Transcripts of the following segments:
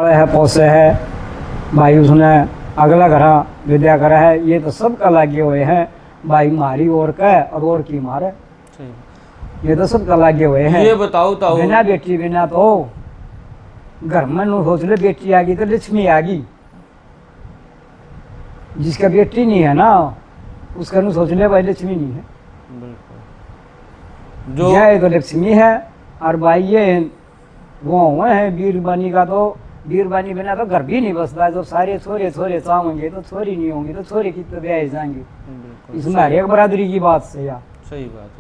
है पोसे है भाई, उसने अगला घरा विद्या करा है, ये तो सबका लागे हुए हैं भाई। मारी और का और की मारे, ये तो सबका लागे हुए हैं। ये बताओ ताऊ, बिना बेटी बिना तो घर में नु सोच ले, बेटी आ गई तो लक्ष्मी आ गई। जिसका बेटी नहीं है ना उसका नु सोच ले भाई लक्ष्मी नहीं है। बिल्कुल जो यह तो लक्ष्मी है। और भाई ये वो हुए हैं बीरबानी का, तो बीरबानी बिना तो घर भी नहीं बसता है। जो सारे छोरे छोरे चाहेंगे तो छोरी नहीं होंगी तो छोरे की तो ब्याह जाएंगे। इसमें हर एक बरादरी की बात से यार सही बात है।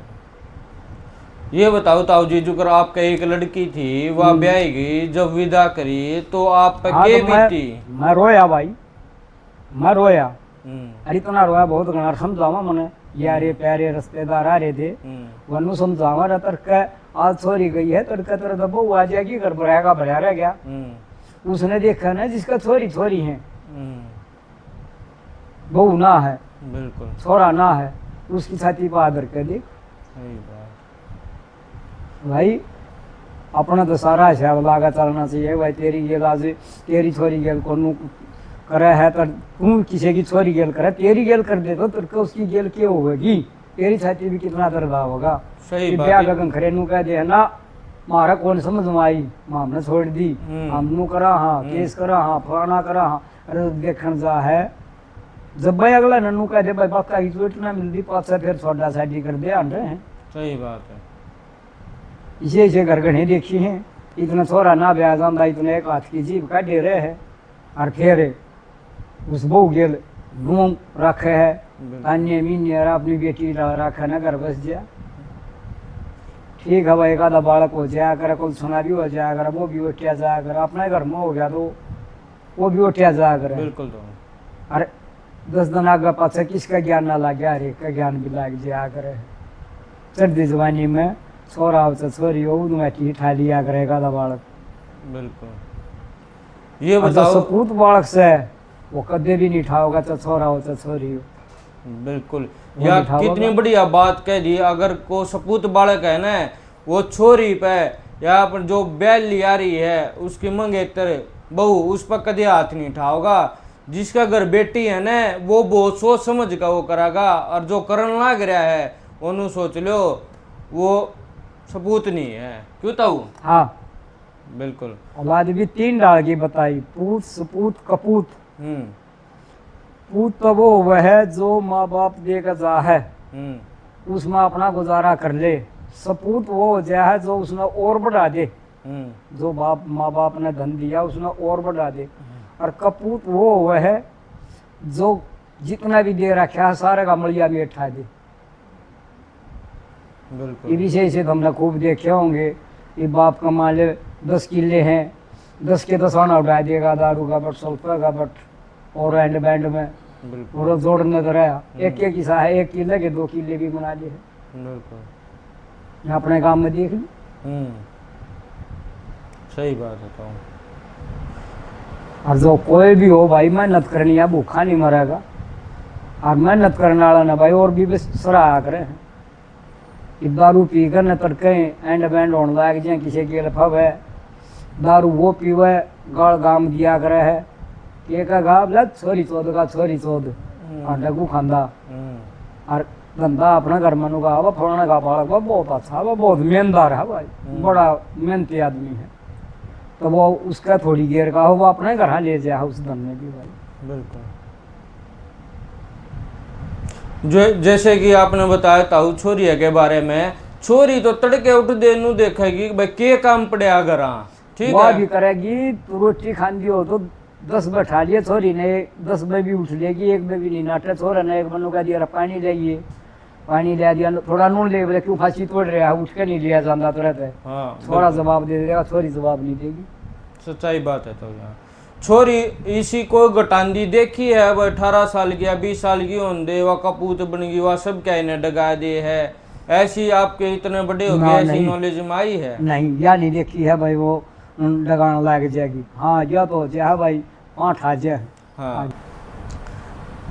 ये बताओ ताऊ जी, जो कर आपका एक लड़की थी वह ब्याह गई, जब विदा करी तो आप पे हाँ, के तो बीती? मैं रोया भाई, मैं रोया। अरे इतना रोया बहुत घना। समझावा मैंने यारे प्यारे रिश्तेदार आ रहे थे, वनु समझावा रहा तड़का आज छोरी गई है, तड़का तेरा तो बहू आ जाएगी, घर भराएगा भरा रह गया। उसने देखा ना जिसका छोरी छोरी है, बहू ना है, बिल्कुल छोरा ना है, उसकी छाती पर आदर कर देख। सही बात भाई अपना तो सारा हिसाब लागा चलना चाहिए भाई। तेरी गेल आज तेरी छोरी गेल को करे है तो तू किसी की छोरी गेल करे, तेरी गेल कर दे तो तेरे उसकी गेल क्यों होगी? तेरी छाती भी कितना दर्द होगा। सही बात ब्याह है। गगन खरे नु कह दे ना मारा कौन समझ में आई, हमने छोड़ दी, हमनू करा हाँ, केस करा हाँ, फलाना करा हाँ। अरे देखन जा है जब भाई अगला नन्नू कह दे भाई पक्का की चोट ना मिलती पास से फिर छोटा शादी कर दे आंटे हैं। सही बात है। इसे घर गढ़े देखी हैं, इतना छोरा ना ब्याह जाता, इतने एक हाथ की जीभ का डेरे है। और फिर उस बहू गेल घूम रखे है, अन्य मीन्य अपनी बेटी रखे ना घर बस जा। ठीक है भाई, एक आधा बालक हो जाया करे, कुल सुना भी हो जाया करे, वो भी उठिया जाया करे। अपने घर में हो गया तो वो भी उठिया जाया करे। बिल्कुल तो अरे 10 दिन आगे पाछे किसका ज्ञान ना लगे, हर एक का ज्ञान भी लाग जाया करे। सर्दी जवानी में छोरा हो छोरी हो उठी ठा लिया करेगा आधा बालक। बिल्कुल ये बताओ, सपूत बालक से वो कदे भी नहीं ठाओगा, चाहे छोरा हो चाहे छोरी हो। बिल्कुल यार कितनी बढ़िया बात कह दी। अगर को सपूत बालक है ना, वो छोरी पे या पर जो बैल लिया रही है उसकी मंगेतर बहू, उस पर कदे हाथ नहीं उठाओगा। जिसका घर बेटी है ना वो बहुत सोच समझ का वो करागा, और जो करन लग रहा है उन्होंने सोच लो वो सपूत नहीं है। क्यों ताऊ? हाँ बिल्कुल। औलाद भी 3 डाल की बताई, पूत सपूत कपूत। पूत तो वो है जो माँ बाप देकर जा है, उसमें अपना गुजारा कर ले। सपूत वो हो जाए है जो उसने और बढ़ा दे, जो बाप माँ बाप ने धन दिया उसने और बढ़ा दे। और कपूत वो है जो जितना भी दे रखा है सारे का मलिया में उठा दे। ये विषय से तो हमने खूब देखे होंगे। ये बाप का मान ले 10 किले हैं, 10 के 10 आना उठा देगा, दारू का बट, सल्फर का बट, और एंड बैंड में पूरा जोड़ने तो रहा। एक किसा है 1 किले के 2 किले भी बना लिए अपने काम में देख ली। सही बात है तो। और जो कोई भी हो भाई मेहनत करनी है, भूखा नहीं मरेगा। और मेहनत करने वाला ना भाई और भी सराहा करे। दारू पी कर न तड़के एंड बैंड होने लग जाए, किसी की लफब है दारू वो पीवे गाल गाम दिया करे है के का गा बोला छोरी चौध का छोरी चौध डगू खांदा। और धंधा अपना घर में नुका वो फलाने का बालक वो बहुत अच्छा, वो बहुत मेहनतदार है भाई, बड़ा मेहनती आदमी है। तो वो उसका थोड़ी देर का हो वो अपने घर ले जाए उस धन में भी भाई। बिल्कुल जो जैसे कि आपने बताया ताऊ छोरिया के बारे में, छोरी तो तड़के उठ देनु देखेगी भाई के काम पड़े घर, ठीक है भी करेगी। तो रोटी खानी हो तो 10 बैठा लिए छोरी ने, 10 में भी उठ लेगी, 1 में भी नहीं नाटे। छोरा ने 1 मनु का दिया पानी लाइए, पानी ले दिया, थोड़ा नून ले बोले क्यों फांसी तोड़ रहा है, उठ के नहीं लिया जाता तो रहता है। हाँ, छोरा जवाब दे देगा, छोरी जवाब नहीं देगी। सच्चाई बात है। तो यहाँ छोरी इसी को गटांदी देखी है, वह 18 साल की या 20 साल की होंदे वह कपूत बन गई, वह सब क्या इन्हें डगा दे है। ऐसी आपके इतने बड़े हो गए, ऐसी नॉलेज में आई है? नहीं या नहीं देखी है भाई, वो डगाना लग जाएगी। हाँ या तो है भाई 5 आ जाए। हाँ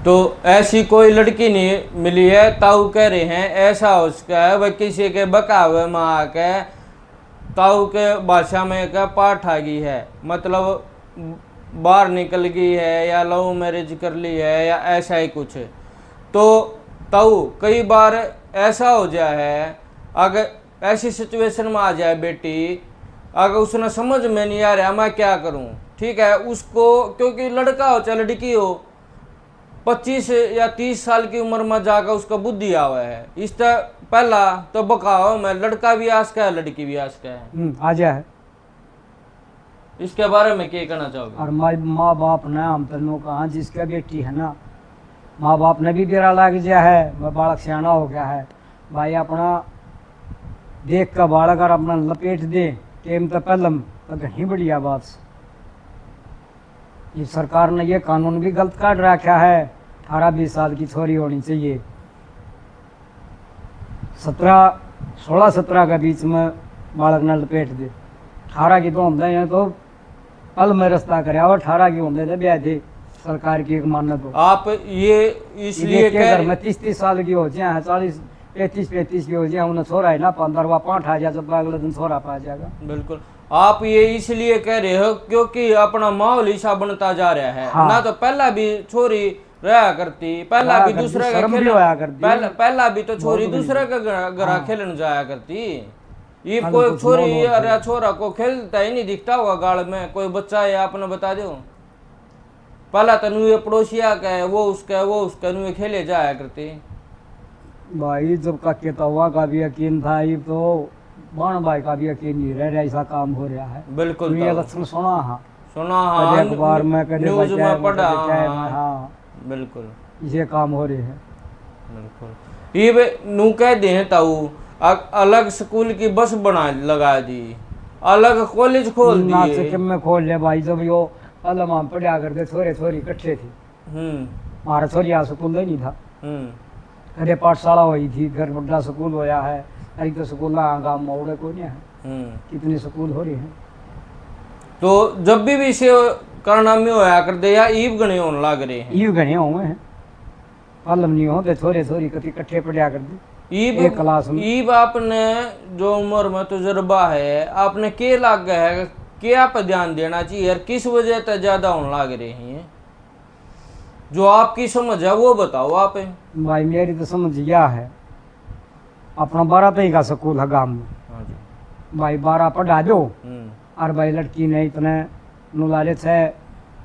तो ऐसी कोई लड़की नहीं मिली है। ताऊ कह रहे हैं ऐसा उसका है वह किसी के बकावे में आके ताऊ के भाषा में का पाठ आ गई है, मतलब बाहर निकल गई है या लव मैरिज कर ली है या ऐसा ही कुछ, तो कई बार ऐसा हो जाए है, अगर ऐसी सिचुएशन में आ जाए बेटी, अगर उसने समझ में नहीं आ रहा मैं क्या करूं, ठीक है, उसको क्योंकि लड़का हो चाहे लड़की हो, 25 या 30 साल की उम्र में जाकर उसका बुद्धि आवा है, इस तरह पहला तो बकाओ में लड़का भी आस का है लड़की भी आस का है, आ जाए। इसके बारे में क्या कहना चाहोगे? और माँ बाप ने हम तनों कहा जिसका बेटी है ना, माँ बाप ने भी बेरा लाग गया है, वह बालक सियाना हो गया है भाई, अपना देख का बालक और अपना लपेट दे टेम तो पहलम तो घनी बढ़िया बात। ये सरकार ने ये कानून भी गलत काट रखा है, 18-20 साल की छोरी होनी चाहिए, 16-17 के बीच में बालक ने लपेट दे, 18 की तो होंगे हैं तो पल में रास्ता करे, और 18 की होंगे तो ब्याह दे, सरकार की एक मान्यता हो। आप ये इसलिए घर में 30-30 साल की हो जाए, 40-35 की हो जाए, उन्हें छोरा है ना 15 5 आ जाए, जब अगले दिन छोरा पा जाएगा। बिल्कुल, आप ये इसलिए कह रहे हो क्योंकि अपना माहौल ऐसा बनता जा रहा है। हाँ। ना तो पहला भी छोरी रहा करती, पहला भी दूसरे का खेल, पहला भी तो छोरी दूसरे का घर खेलन जाया करती, ये कोई छोरी अरे छोरा को खेलता ही नहीं दिखता होगा गाड़ में कोई बच्चा है, आपने बता दो, पहला तनु ये पड़ोसिया का है, वो उसका नुए खेले जाया करती भाई। जब का केतवा का भी यकीन था, ये तो बाण भाई का भी यकीन नहीं रह रहा, ऐसा काम हो रहा है। बिल्कुल ये लक्षण सुना हाँ अखबार में, न्यूज में पढ़ा, हाँ बिल्कुल ये काम हो रहे हैं। बिल्कुल, ये नू कह दे ताऊ अलग स्कूल की बस बना लगा दी, अलग कॉलेज खोल दिए, में खोल ले भाई। जब यो अलम हम पढ़ा करते छोरे छोरी इकट्ठे थे, हमारा छोरी यहाँ स्कूल नहीं था, अरे पाठशाला हुई थी, घर बड़ा स्कूल होया है, अरे तो स्कूल गाँव में उड़े को नहीं है, कितने स्कूल हो रहे हैं। तो जब भी इसे करना में होया कर दे या ईब गणे होने लग रहे हैं, ईब गणे हुए हैं, अलम नहीं होते छोरे छोरी कति इकट्ठे पढ़ा कर दे ईब क्लास में। ईब आपने जो उम्र में तजुर्बा है, आपने के लाग गया है, क्या पर ध्यान देना चाहिए यार, किस वजह से ज्यादा होने लग रहे हैं, जो आपकी समझ है वो बताओ आप। भाई मेरी तो समझ यह है, अपना 12 तई का स्कूल है गाँव में, भाई 12 पढ़ा दो, और भाई लड़की ने इतने नुलालित है,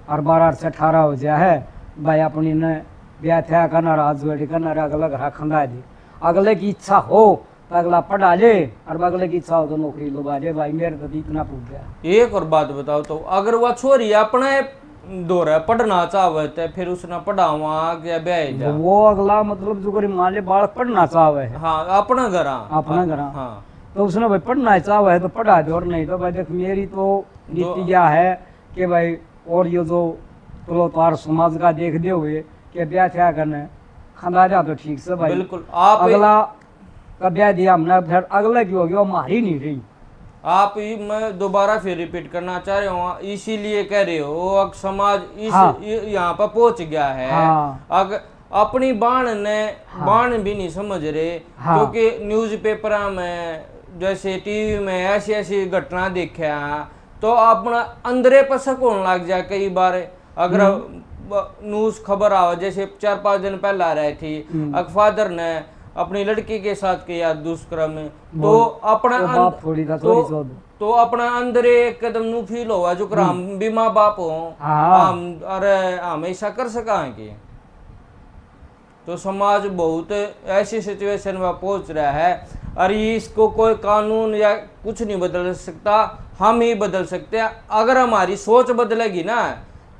और 12 से 18 हो जाए है, भाई अपनी ने ब्याह थे करना, राजवेड़ी करना, अगला घर खंदा दे, अगले की इच्छा हो तो अगला पढ़ा ले, और अगले की इच्छा हो तो नौकरी लगा दे। भाई मेरे तो इतना पूछ गया। एक और बात बताओ, तो अगर वह छोरी अपने दौर पढ़ना चाहे तो फिर उसने पढ़ावा या ब्याह, वो अगला मतलब जो कोई मान ले बालक पढ़ना चाहे, हाँ अपना घर, हाँ तो उसने भाई पढ़ना चाहे है तो पढ़ा दे, और नहीं तो भाई देख मेरी तो नीति यह है कि भाई, और ये जो तो तार समाज का देख दे हुए कि ब्याह क्या करना खंदा जा तो ठीक से भाई। बिल्कुल, आप अगला का ब्याह दिया हमने, फिर अगला की होगी वो हमारी नहीं रही। आप मैं दोबारा फिर रिपीट करना चाह रहे हो, इसीलिए कह रहे हो अब समाज इस यहाँ पर पहुंच गया है, अगर अपनी बाण ने बाण भी नहीं समझ रहे, क्योंकि न्यूज़पेपर में जैसे टीवी में ऐसी ऐसी घटना देखा तो अपना अंदरे पर शक होने लग जाए कई बार। अगर न्यूज़ खबर आवा, जैसे 4-5 दिन पहले आ रही थी, एक फादर ने अपनी लड़की के साथ किया दुष्कर्म, तो अपना तो अपना अंदर एक कदम नु फील हुआ जो हम भी माँ बाप हो, हम अरे हम ऐसा कर सका कि, तो समाज बहुत ऐसी सिचुएशन में पहुंच रहा है, और इसको कोई कानून या कुछ नहीं बदल सकता, हम ही बदल सकते हैं। अगर हमारी सोच बदलेगी ना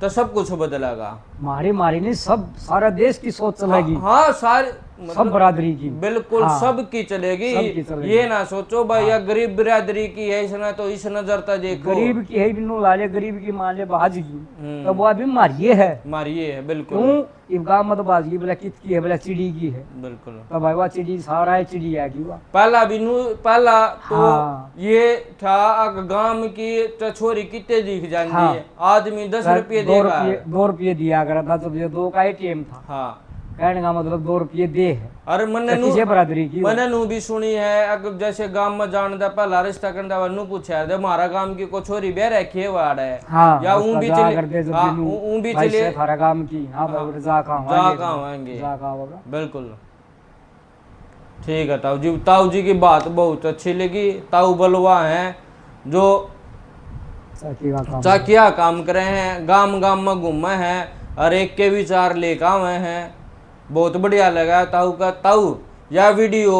तो सब कुछ बदलेगा। मारी नहीं, सब सारा देश की सोच चलेगी। हाँ सारे सब बरादरी की, बिल्कुल सबकी चलेगी। ये ना सोचो भाई या गरीब बिरादरी की है इसने तो इस नजर तक देखो, गरीब की है बिनु लाले, गरीब की मान ले बाजी की, तो वो अभी मारिए है बिल्कुल। क्यों इनका मत बाजी बोला कित की है, बोला चिड़ी की है, बिल्कुल। तो भाई वह चिड़ी सारा है, चिड़ी है की वह पहला तो ये था गांव की छोरी कितने दिख जाती है, आदमी 10 रुपये देगा, 2 रुपये दिया करा था, जब ये 2 का ATM था। हाँ कहने का मतलब 2 रुपये दे है अरे मैंने तो किसे बरादरी की मैंने नू भी सुनी है। अगर जैसे गांव में जान दे पहला रिश्ता करने वाला नू पूछा है हमारा गांव की को छोरी बह रखी है वाड़ है हाँ या उसका ऊं भी जा चले करते जब हाँ बिनु ऊं भी भाई चले से फरा काम की हाँ भाई जा कहाँ जा होंगे, कहाँ होंगे जा कहाँ होगा। बिल्कुल ठीक है ताऊ जी की बात बहुत अच्छी लगी। ताऊ बलवा हैं जो चाकी का काम चाकिया काम करे हैं, गांव गांव में घूमे हैं और एक के विचार लेकर आए हैं। बहुत बढ़िया लगा ताऊ का। ताऊ यह वीडियो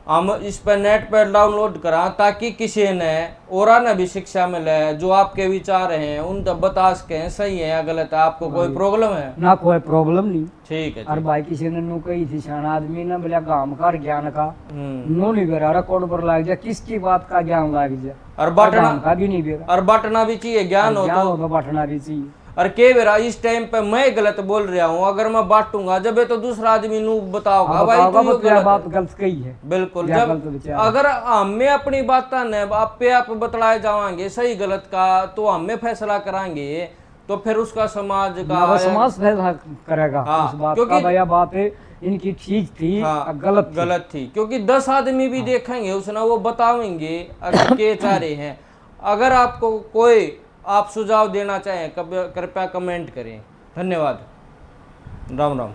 हम इस पर नेट पर डाउनलोड करा ताकि किसी ने और ने भी शिक्षा मिले, जो आपके विचार हैं उन तक बता सके सही है या गलत है। आपको कोई प्रॉब्लम है? ना कोई प्रॉब्लम नहीं। ठीक है और भाई किसी ने नु कही थी शाना आदमी ने बोला काम कर ज्ञान का हम्म। नो नहीं बेरा रिकॉर्ड पर लाग जा किसकी बात का ज्ञान लाग जा और बांटना काम का भी नहीं बेरा और बांटना भी चाहिए, ज्ञान हो ज्ञान तो। हो तो बांटना भी चाहिए। और के बेरा इस टाइम पे मैं गलत बोल रहा हूँ, अगर मैं बांटूंगा जब ये तो दूसरा आदमी नू बताओगा हाँ, भाई बताओगा तू यो मतलब गलत बात है। गलत कही है बिल्कुल या जब गलत विचार। अगर हमें अपनी बात ने आप पे आप बतलाए जाएंगे सही गलत का तो हमें फैसला कराएंगे तो फिर उसका समाज ना वो का समाज फैसला करेगा हाँ, उस बात क्योंकि- का भैया बात है इनकी ठीक थी हाँ, गलत थी। गलत थी क्योंकि 10 आदमी भी देखेंगे उसने वो बताएंगे अगर के चारे हैं। अगर आपको कोई आप सुझाव देना चाहें कृपया कमेंट करें। धन्यवाद। राम राम।